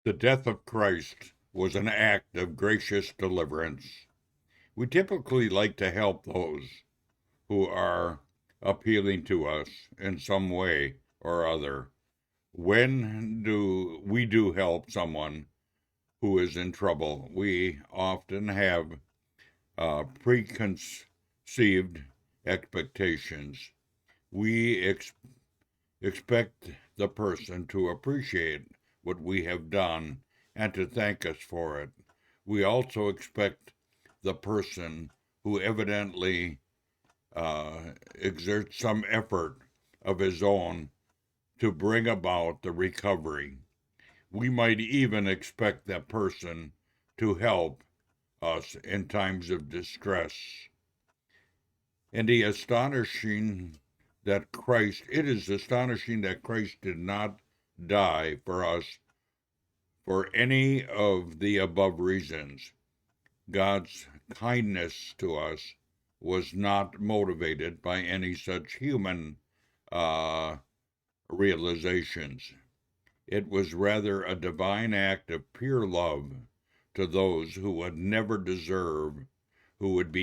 The death of Christ was an act of gracious deliverance. We typically like to help those who are appealing to us in some way or other. When do we help someone who is in trouble? We often have preconceived expectations. We expect the person to appreciate what we have done and to thank us for it. We also expect the person who evidently exerts some effort of his own to bring about the recovery. We might even expect that person to help us in times of distress. And it is astonishing that Christ did not die for us for any of the above reasons. God's kindness to us was not motivated by any such human uh, realizations. It was rather a divine act of pure love to those who would be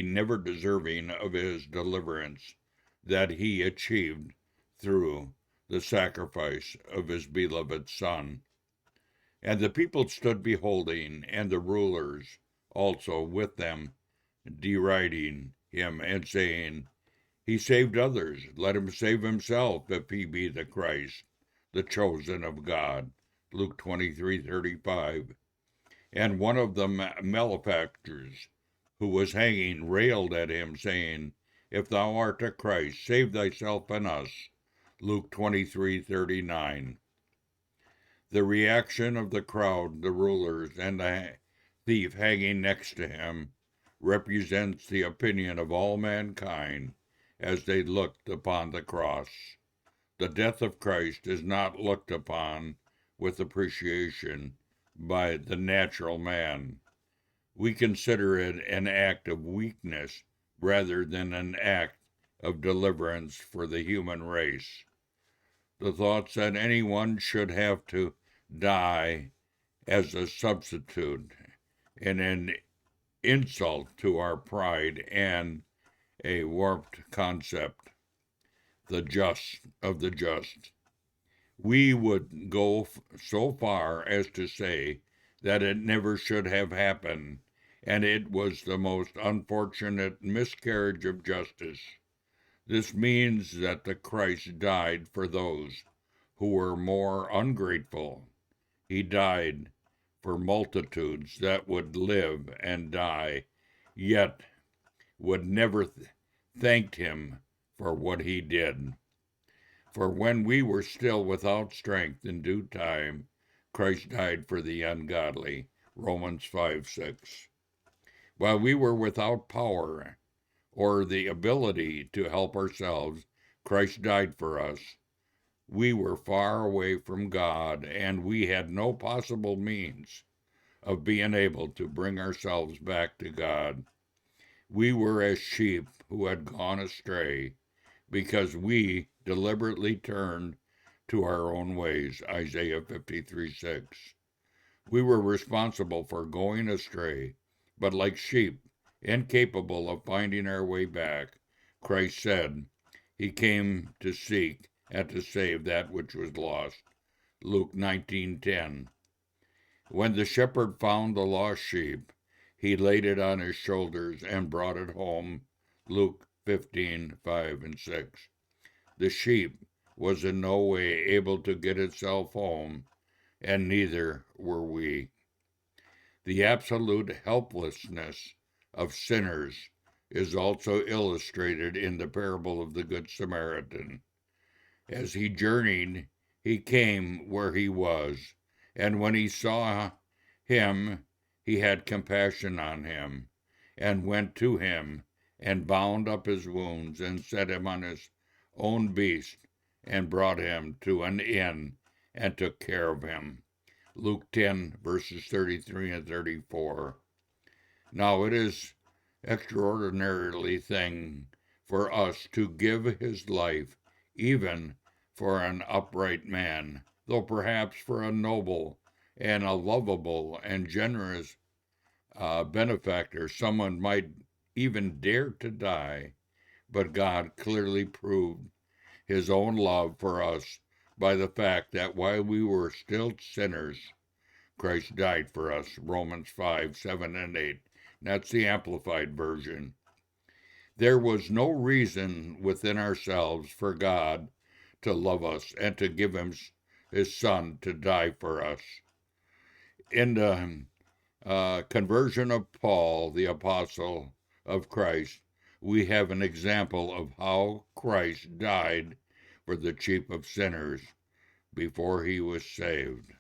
never deserving of his deliverance that he achieved through the sacrifice of his beloved Son. And the people stood beholding, and the rulers also with them, deriding him and saying, He saved others, let him save himself if he be the Christ, the chosen of God. Luke 23:35. And one of the malefactors who was hanging railed at him, saying, If thou art the Christ, save thyself and us. Luke 23:39. The reaction of the crowd, the rulers, and the thief hanging next to him represents the opinion of all mankind as they looked upon the cross. The death of Christ is not looked upon with appreciation by the natural man. We consider it an act of weakness rather than an act of deliverance for the human race. The thoughts that anyone should have to die as a substitute and an insult to our pride and a warped concept of the just. We would go so far as to say that it never should have happened, and it was the most unfortunate miscarriage of justice. This means that the Christ died for those who were more ungrateful. He died for multitudes that would live and die, yet would never thanked him for what he did. For when we were still without strength in due time, Christ died for the ungodly. Romans 5:6. While we were without power or the ability to help ourselves, Christ died for us. We were far away from God, and we had no possible means of being able to bring ourselves back to God. We were as sheep who had gone astray because we deliberately turned to our own ways. Isaiah 53:6. We were responsible for going astray, but like sheep, incapable of finding our way back, Christ said he came to seek and to save that which was lost. Luke 19:10. When the shepherd found the lost sheep, he laid it on his shoulders and brought it home. Luke 15:5 and 6. The sheep was in no way able to get itself home, and neither were we. The absolute helplessness of sinners is also illustrated in the parable of the Good Samaritan. As he journeyed, he came where he was, and when he saw him, he had compassion on him, and went to him, and bound up his wounds, and set him on his own beast, and brought him to an inn, and took care of him. Luke 10, verses 33 and 34. Now it is extraordinarily thing for us to give his life, even for an upright man, though perhaps for a noble and a lovable and generous benefactor, someone might even dare to die, but God clearly proved his own love for us by the fact that while we were still sinners, Christ died for us. Romans 5, 7, and 8. That's the Amplified Version. There was no reason within ourselves for God to love us and to give his Son to die for us. In the conversion of Paul, the apostle of Christ, we have an example of how Christ died for the chief of sinners before he was saved.